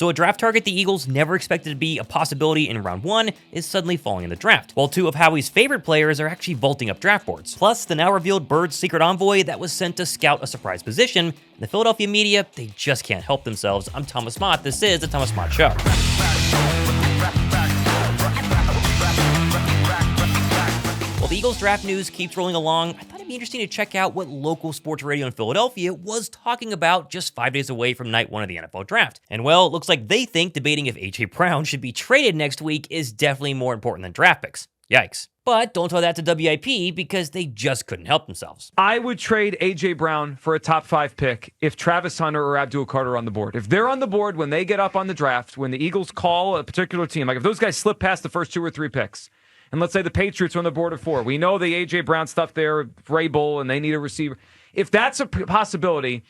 So a draft target the Eagles never expected to be a possibility in round 1 is suddenly falling in the draft, while 2 of Howie's favorite players are actually vaulting up draft boards. Plus, the now revealed Birds secret envoy that was sent to scout a surprise position, and the Philadelphia media, they just can't help themselves. I'm Thomas Mott, this is The Thomas Mott Show. While the Eagles draft news keeps rolling along, I thought it'd be interesting to check out what local sports radio in Philadelphia was talking about just 5 days away from night 1 of the NFL draft. And well, it looks like they think debating if A.J. Brown should be traded next week is definitely more important than draft picks. Yikes. But don't tell that to WIP because they just couldn't help themselves. I would trade A.J. Brown for a top 5 pick if Travis Hunter or Abdul Carter are on the board. If they're on the board when they get up on the draft, when the Eagles call a particular team, like if those guys slip past the first 2 or 3 picks, and let's say the Patriots are on the board of 4. We know the A.J. Brown stuff there, Vrabel, and they need a receiver. If that's a possibility,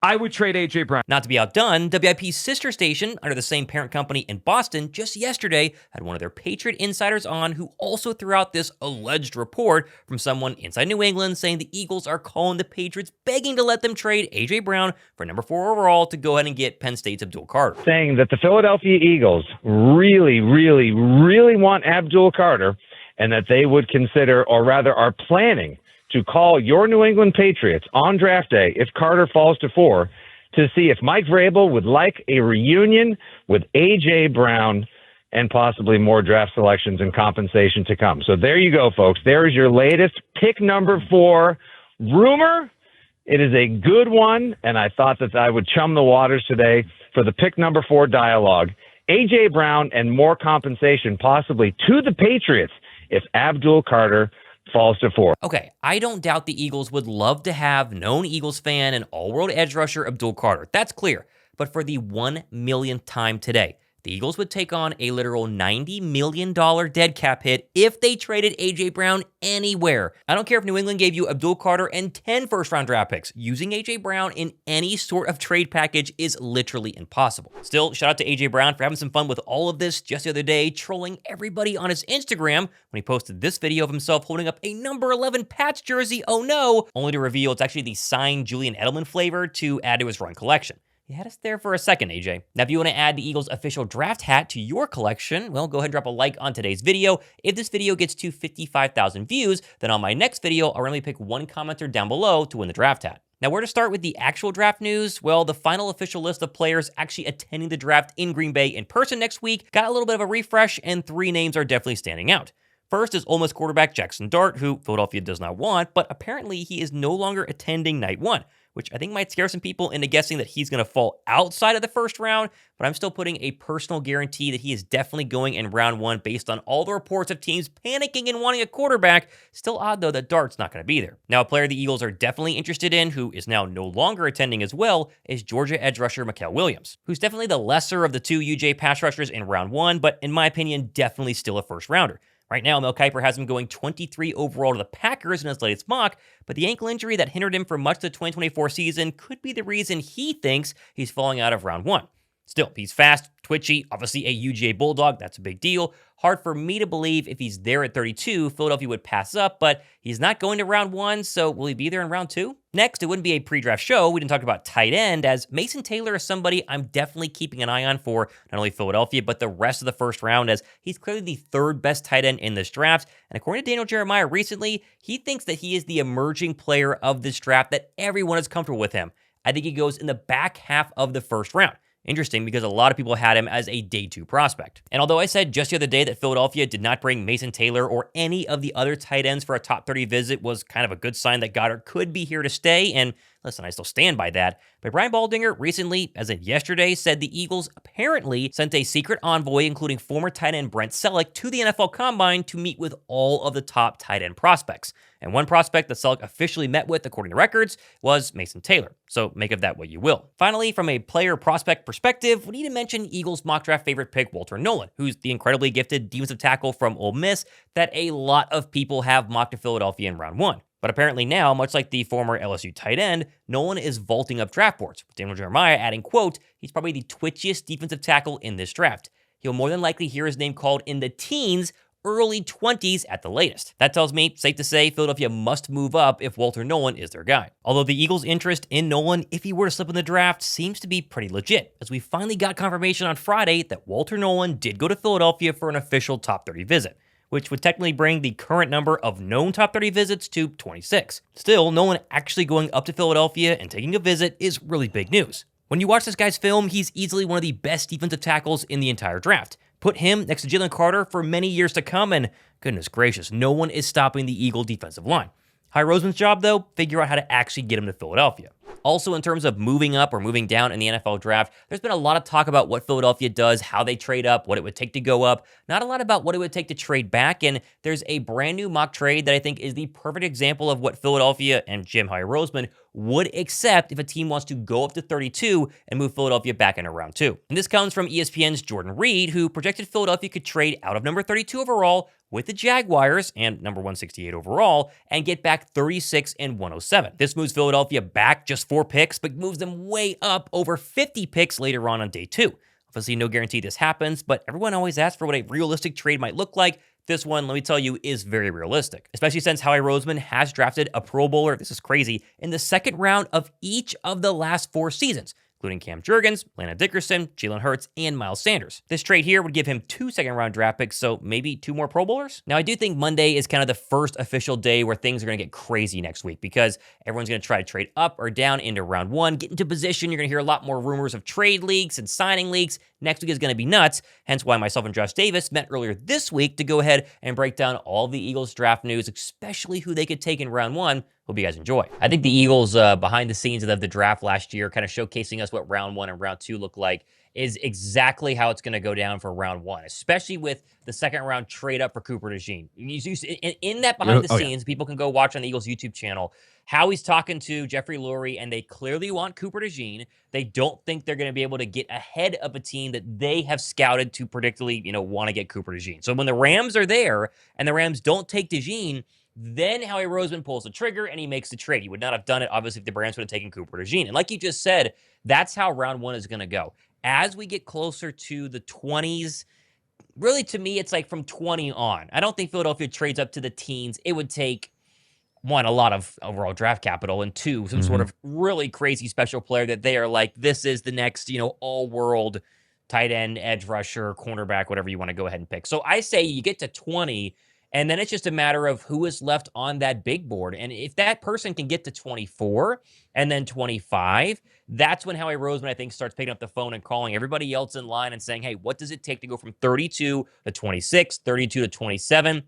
I would trade A.J. Brown. Not to be outdone, WIP's sister station, under the same parent company in Boston, just yesterday had one of their Patriot insiders on who also threw out this alleged report from someone inside New England saying the Eagles are calling the Patriots, begging to let them trade A.J. Brown for number 4 overall to go ahead and get Penn State's Abdul Carter. Saying that the Philadelphia Eagles really want Abdul Carter and that they would consider, or rather are planning, to call your New England Patriots on draft day, if Carter falls to 4, to see if Mike Vrabel would like a reunion with A.J. Brown and possibly more draft selections and compensation to come. So there you go, folks. There is your latest pick number 4 rumor. It is a good one, and I thought that I would chum the waters today for the pick number 4 dialogue. A.J. Brown and more compensation possibly to the Patriots if Abdul Carter falls to 4. Okay, I don't doubt the Eagles would love to have known Eagles fan and all-world edge rusher Abdul Carter. That's clear. But for the 1 millionth time today, the Eagles would take on a literal $90 million dead cap hit if they traded A.J. Brown anywhere. I don't care if New England gave you Abdul Carter and 10 first-round draft picks. Using A.J. Brown in any sort of trade package is literally impossible. Still, shout out to A.J. Brown for having some fun with all of this just the other day, trolling everybody on his Instagram when he posted this video of himself holding up a number 11 Pats jersey, oh no, only to reveal it's actually the signed Julian Edelman flavor to add to his run collection. You had us there for a second, AJ. Now, if you want to add the Eagles official draft hat to your collection, well, go ahead and drop a like on today's video. If this video gets to 55,000 views, then on my next video, I'll randomly pick one commenter down below to win the draft hat. Now, where to start with the actual draft news? Well, the final official list of players actually attending the draft in Green Bay in person next week got a little bit of a refresh, and 3 names are definitely standing out. First is Ole Miss quarterback Jackson Dart, who Philadelphia does not want, but apparently he is no longer attending night 1. Which I think might scare some people into guessing that he's going to fall outside of the first round, but I'm still putting a personal guarantee that he is definitely going in round 1 based on all the reports of teams panicking and wanting a quarterback. Still odd, though, that Dart's not going to be there. Now, a player the Eagles are definitely interested in, who is now no longer attending as well, is Georgia edge rusher Mikael Williams, who's definitely the lesser of the 2 UJ pass rushers in round 1, but in my opinion, definitely still a first rounder. Right now, Mel Kiper has him going 23 overall to the Packers in his latest mock, but the ankle injury that hindered him for much of the 2024 season could be the reason he thinks he's falling out of round 1. Still, he's fast, twitchy, obviously a UGA Bulldog, that's a big deal. Hard for me to believe if he's there at 32, Philadelphia would pass up, but he's not going to round 1, so will he be there in round 2? Next, it wouldn't be a pre-draft show. We didn't talk about tight end, as Mason Taylor is somebody I'm definitely keeping an eye on for not only Philadelphia, but the rest of the first round, as he's clearly the 3rd best tight end in this draft. And according to Daniel Jeremiah recently, he thinks that he is the emerging player of this draft, that everyone is comfortable with him. I think he goes in the back half of the first round. Interesting, because a lot of people had him as a day 2 prospect. And although I said just the other day that Philadelphia did not bring Mason Taylor or any of the other tight ends for a top 30 visit was kind of a good sign that Goddard could be here to stay, and listen, I still stand by that. But Brian Baldinger recently, as in yesterday, said the Eagles apparently sent a secret envoy, including former tight end Brent Selleck, to the NFL Combine to meet with all of the top tight end prospects. And one prospect that Selleck officially met with, according to records, was Mason Taylor. So make of that what you will. Finally, from a player prospect perspective, we need to mention Eagles mock draft favorite pick Walter Nolan, who's the incredibly gifted defensive tackle from Ole Miss that a lot of people have mocked to Philadelphia in round 1. But apparently now, much like the former LSU tight end, Nolan is vaulting up draft boards, with Daniel Jeremiah adding, quote, he's probably the twitchiest defensive tackle in this draft. He'll more than likely hear his name called in the teens early 20s at the latest. That tells me, safe to say, Philadelphia must move up if Walter Nolan is their guy. Although the Eagles' interest in Nolan, if he were to slip in the draft, seems to be pretty legit, as we finally got confirmation on Friday that Walter Nolan did go to Philadelphia for an official top 30 visit, which would technically bring the current number of known top 30 visits to 26. Still, Nolan actually going up to Philadelphia and taking a visit is really big news. When you watch this guy's film, he's easily one of the best defensive tackles in the entire draft. Put him next to Jalen Carter for many years to come, and goodness gracious, no one is stopping the Eagle defensive line. Howie Roseman's job, though, figure out how to actually get him to Philadelphia. Also, in terms of moving up or moving down in the NFL draft, there's been a lot of talk about what Philadelphia does, how they trade up, what it would take to go up, not a lot about what it would take to trade back, and there's a brand new mock trade that I think is the perfect example of what Philadelphia and GM Howie Roseman would accept if a team wants to go up to 32 and move Philadelphia back into round 2. And this comes from ESPN's Jordan Reed, who projected Philadelphia could trade out of number 32 overall with the Jaguars and number 168 overall and get back 36 and 107. This moves Philadelphia back just 4 picks, but moves them way up over 50 picks later on day 2. Obviously, no guarantee this happens, but everyone always asks for what a realistic trade might look like. This one, let me tell you, is very realistic, especially since Howie Roseman has drafted a Pro Bowler, this is crazy, in the second round of each of the last 4 seasons, including Cam Jurgens, Landon Dickerson, Jalen Hurts, and Miles Sanders. This trade here would give him 2 second-round draft picks, so maybe 2 more Pro Bowlers? Now, I do think Monday is kind of the first official day where things are going to get crazy next week because everyone's going to try to trade up or down into round 1, get into position. You're going to hear a lot more rumors of trade leaks and signing leaks. Next week is going to be nuts, hence why myself and Josh Davis met earlier this week to go ahead and break down all the Eagles draft news, especially who they could take in round 1. Hope you guys enjoy. I think the Eagles behind the scenes of the draft last year, kind of showcasing us what round 1 and round 2 look like, is exactly how it's going to go down for round 1, especially with the second round trade up for Cooper DeJean. In that behind the scenes, people can go watch on the Eagles YouTube channel. Howie's talking to Jeffrey Lurie, and they clearly want Cooper DeJean. They don't think they're going to be able to get ahead of a team that they have scouted to predictably, want to get Cooper DeJean. So when the Rams are there and the Rams don't take DeJean, then Howie Roseman pulls the trigger and he makes the trade. He would not have done it, obviously, if the Rams would have taken Cooper DeJean. And like you just said, that's how round 1 is going to go. As we get closer to the 20s, really, to me, it's like from 20 on. I don't think Philadelphia trades up to the teens. It would take, 1, a lot of overall draft capital, and 2, some sort of really crazy special player that they are like, this is the next, all-world tight end, edge rusher, cornerback, whatever you want to go ahead and pick. So I say you get to 20, and then it's just a matter of who is left on that big board. And if that person can get to 24 and then 25, that's when Howie Roseman, I think, starts picking up the phone and calling everybody else in line and saying, hey, what does it take to go from 32 to 26, 32 to 27?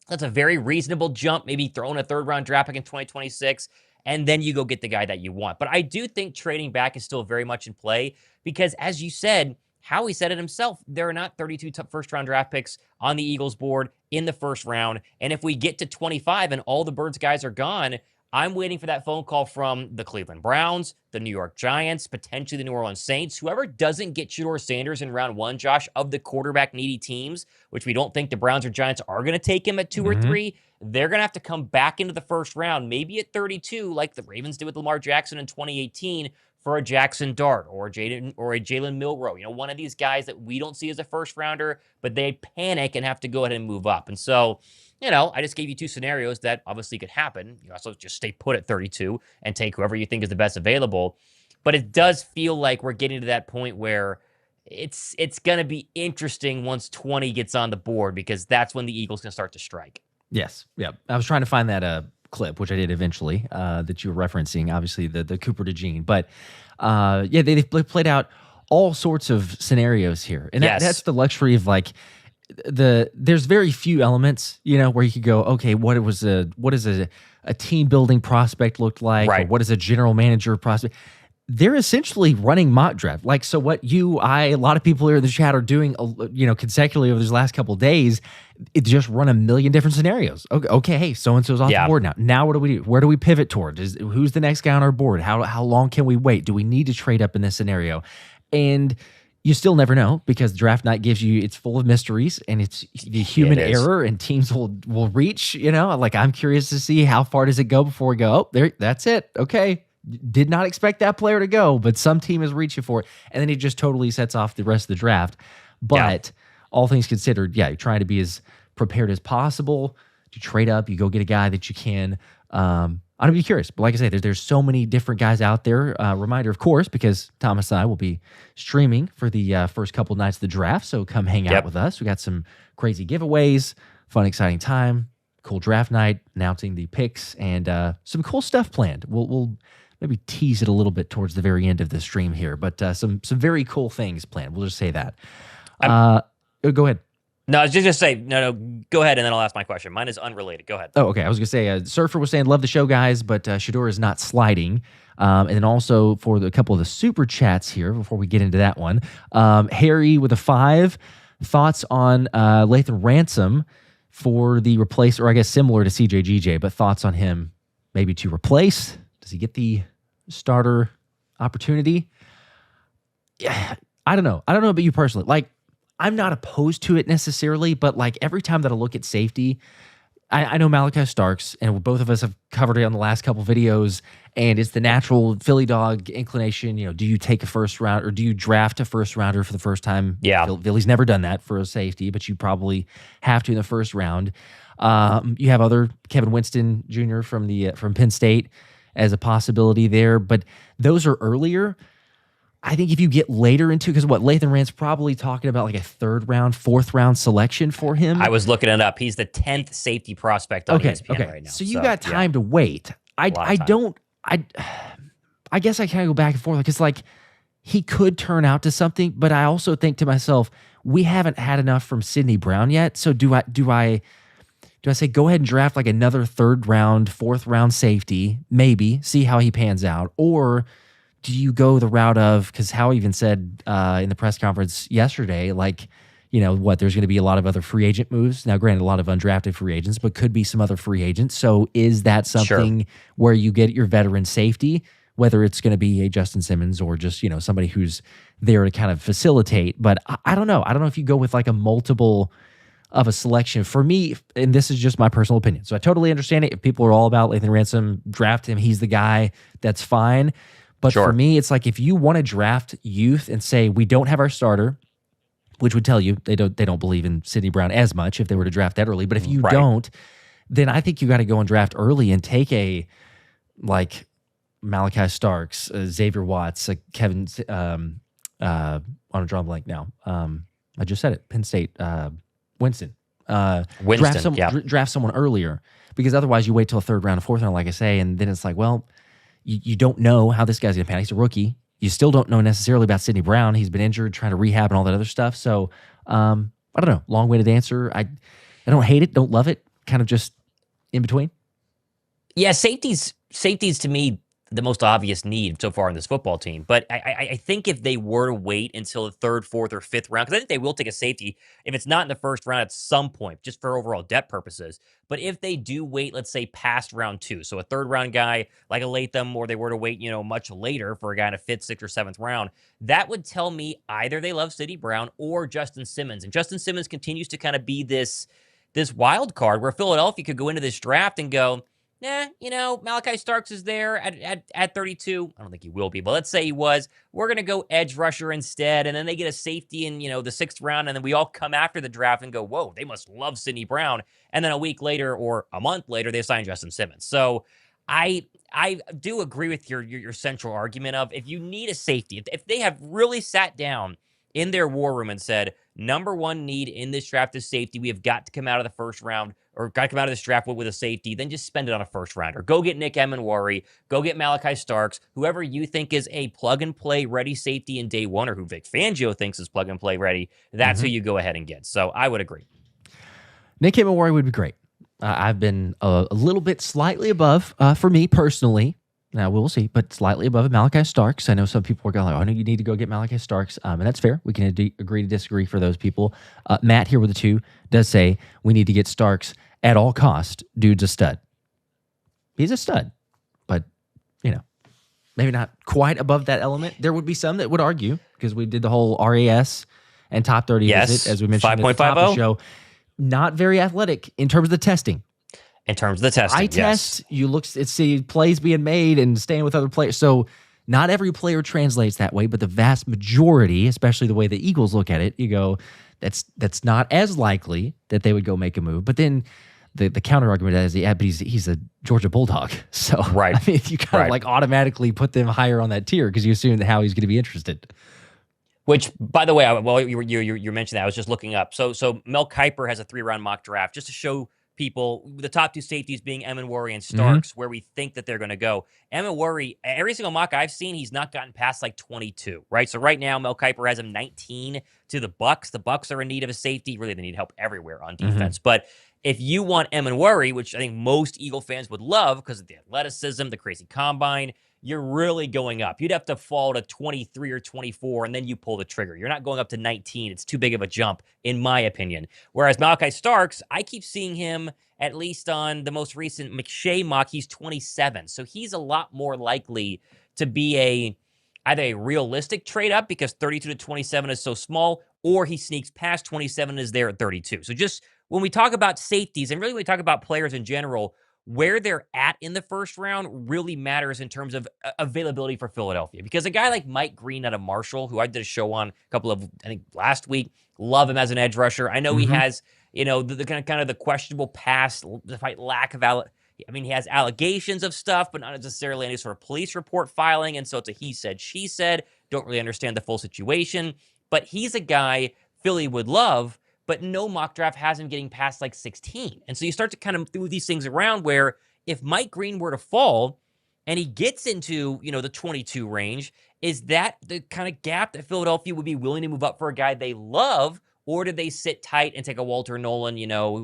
That's a very reasonable jump, maybe throwing a third-round draft pick in 2026, and then you go get the guy that you want. But I do think trading back is still very much in play because, as you said, Howie said it himself, there are not 32 first-round draft picks on the Eagles board in the first round. And if we get to 25 and all the Birds guys are gone, I'm waiting for that phone call from the Cleveland Browns, the New York Giants, potentially the New Orleans Saints. Whoever doesn't get Shedeur Sanders in round 1, Josh, of the quarterback-needy teams, which we don't think the Browns or Giants are going to take him at 2 or 3, they're going to have to come back into the first round, maybe at 32, like the Ravens did with Lamar Jackson in 2018, for a Jackson Dart or a Jalen Milroe, one of these guys that we don't see as a first rounder, but they panic and have to go ahead and move up. And so, I just gave you 2 scenarios that obviously could happen. You also just stay put at 32 and take whoever you think is the best available. But it does feel like we're getting to that point where it's going to be interesting once 20 gets on the board, because that's when the Eagles can start to strike. Yes. Yeah. I was trying to find that clip, which I did eventually, that you were referencing, obviously the Cooper DeJean. But they've played out all sorts of scenarios here. And that's the luxury of there's very few elements, where you could go, okay, what does a team building prospect look like? Right. Or what does a general manager prospect? They're essentially running mock draft. So what a lot of people here in the chat are doing, consecutively over these last couple of days, it just run a million different scenarios. Okay, hey, so-and-so's off the board now. Now what do we do? Where do we pivot toward? Who's the next guy on our board? How long can we wait? Do we need to trade up in this scenario? And you still never know, because draft night it's full of mysteries, and it's the human error, and teams will reach, I'm curious to see how far does it go before we go, there, that's it. Okay. Did not expect that player to go, but some team is reaching for it, and then he just totally sets off the rest of the draft. But all things considered, you're trying to be as prepared as possible. You trade up, you go get a guy that you can. I'd be curious. But like I say, there's so many different guys out there. Reminder, of course, because Thomas and I will be streaming for the first couple nights of the draft. So come hang out with us. We got some crazy giveaways, fun, exciting time, cool draft night, announcing the picks, and some cool stuff planned. We'll maybe tease it a little bit towards the very end of the stream here, but some very cool things planned. We'll just say that. Go ahead. No, I was just going to say, no, go ahead, and then I'll ask my question. Mine is unrelated. Go ahead. Oh, okay. I was going to say, Surfer was saying, love the show, guys, but Shador is not sliding. And then also for a couple of the super chats here, before we get into that one, Harry with a 5, thoughts on Lathan Ransom for the replace, or I guess similar to CJ, but thoughts on him maybe to replace. Does he get the starter opportunity? Yeah, I don't know. I don't know about you personally. Like, I'm not opposed to it necessarily, but like every time that I look at safety, I know Malachi Starks, and both of us have covered it on the last couple videos, and it's the natural Philly dog inclination. You know, do you take a first round or do you draft a first rounder for the first time? Yeah. Philly's never done that for a safety, but you probably have to in the first round. You have other Kevin Winston Jr. from Penn State as a possibility there, but those are earlier. I think if you get later into, because Lathan Rand's probably talking about like a 3rd round, 4th round selection for him. I was looking it up. He's the 10th safety prospect on ESPN right now. So you got time to wait. I guess I kind of go back and forth because like he could turn out to something, but I also think to myself, we haven't had enough from Sidney Brown yet. So do I say go ahead and draft like another 3rd round, 4th round safety, maybe see how he pans out, or do you go the route of, because Howie even said in the press conference yesterday, like, you know, there's going to be a lot of other free agent moves. Now, granted, a lot of undrafted free agents, but could be some other free agents. So is that something where you get your veteran safety, whether it's going to be a Justin Simmons or just, you know, somebody who's there to kind of facilitate? But I don't know. I don't know if you go with like a multiple of a selection. For me, and this is just my personal opinion, so I totally understand it. If people are all about Lathan Ransom, draft him. He's the guy. That's fine. But for me, it's like if you want to draft youth and say we don't have our starter, which would tell you they don't believe in Sidney Brown as much if they were to draft that early. But if you don't, then I think you got to go and draft early and take a like Malachi Starks, Xavier Watts, Kevin. On a draw blank now. I just said it. Penn State. Winston. Draft someone earlier, because otherwise you wait till a 3rd round, 4th round, like I say, and then it's like, well, you don't know how this guy's going to pan out. He's a rookie. You still don't know necessarily about Sidney Brown. He's been injured, trying to rehab and all that other stuff. So, I don't know. Long-winded answer. I don't hate it, don't love it. Kind of just in between. Yeah, safeties to me, the most obvious need so far in this football team. But I think if they were to wait until the 3rd, 4th, or 5th round, because I think they will take a safety if it's not in the 1st round at some point, just for overall depth purposes. But if they do wait, let's say past round 2, so a 3rd round guy like a Latham, or they were to wait, you know, much later for a guy in a 5th, 6th, or 7th round, that would tell me either they love Sidney Brown or Justin Simmons. And Justin Simmons continues to kind of be this wild card where Philadelphia could go into this draft and go, you know, Malachi Starks is there at 32. I don't think he will be, but let's say he was. We're going to go edge rusher instead, and then they get a safety in, you know, the 6th round, and then we all come after the draft and go, whoa, they must love Sidney Brown. And then a week later or a month later, they sign Justin Simmons. So I do agree with your central argument of if you need a safety, if they have really sat down in their war room and said, number one need in this draft is safety. We have got to come out of the 1st round, or got to come out of this draft with a safety, then just spend it on a 1st rounder. Go get Nick Emenwari, go get Malachi Starks, whoever you think is a plug-and-play ready safety in day 1, or who Vic Fangio thinks is plug-and-play ready, that's who you go ahead and get. So I would agree. Nick Emenwari would be great. I've been a little bit slightly above, for me personally, now we'll see, but slightly above Malachi Starks. I know some people are going like, oh, no, you need to go get Malachi Starks, and that's fair. We can agree to disagree for those people. Matt here with the 2 does say we need to get Starks at all cost. Dude's a stud. He's a stud, but you know, maybe not quite above that element. There would be some that would argue, because we did the whole RAS and top 30 visit, as we mentioned at the top of the show. Not very athletic in terms of the testing. In terms of the testing, I test, you look, see plays being made and staying with other players. So Not every player translates that way, but the vast majority, especially the way the Eagles look at it, you go, that's not as likely that they would go make a move. But then the counter argument is, yeah, but he's a Georgia Bulldog. So, Right. I mean, you kind of like automatically put them higher on that tier because you assume that Howie's going to be interested. Which, by the way, while you mentioned that, I was just looking up. So Mel Kiper has a 3-round mock draft just to show people the top 2 safeties being Envoy and Starks, where we think that they're going to go. Envoy, every single mock I've seen, he's not gotten past like 22, right? So right now, Mel Kiper has him 19 to the Bucks. The Bucks are in need of a safety. Really, they need help everywhere on defense. But if you want Envoy, which I think most Eagle fans would love because of the athleticism, the crazy combine, you're really going up. You'd have to fall to 23 or 24, and then you pull the trigger. You're not going up to 19. It's too big of a jump, in my opinion. Whereas Malachi Starks, I keep seeing him, at least on the most recent McShay mock, he's 27. So he's a lot more likely to be either a realistic trade up because 32 to 27 is so small, or he sneaks past 27 and is there at 32. So just when we talk about safeties, and really when we talk about players in general, where they're at in the first round really matters in terms of availability for Philadelphia. Because a guy like Mike Green out of Marshall, who I did a show on a couple of, I think last week, love him as an edge rusher. I know he has, the kind of the questionable past, despite lack of, he has allegations of stuff, but not necessarily any sort of police report filing. And so it's a he said, she said, don't really understand the full situation. But he's a guy Philly would love, but no mock draft has him getting past like 16. And so you start to kind of move these things around where if Mike Green were to fall and he gets into, the 22 range, is that the kind of gap that Philadelphia would be willing to move up for a guy they love, or do they sit tight and take a Walter Nolan,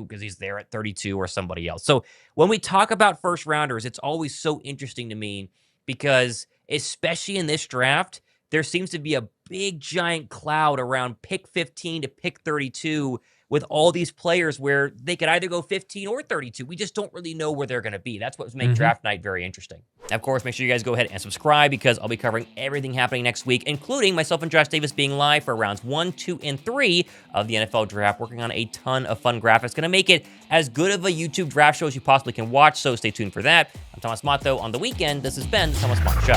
because he's there at 32 or somebody else? So when we talk about first rounders, it's always so interesting to me because especially in this draft, there seems to be a big giant cloud around pick 15 to pick 32 with all these players where they could either go 15 or 32. We just don't really know where they're going to be. That's what makes draft night very interesting. Of course, make sure you guys go ahead and subscribe because I'll be covering everything happening next week, including myself and Josh Davis being live for rounds 1, 2, and 3 of the NFL draft, working on a ton of fun graphics. Going to make it as good of a YouTube draft show as you possibly can watch, so stay tuned for that. I'm Thomas Mott, though. On the weekend, this has been the Thomas Mott Show.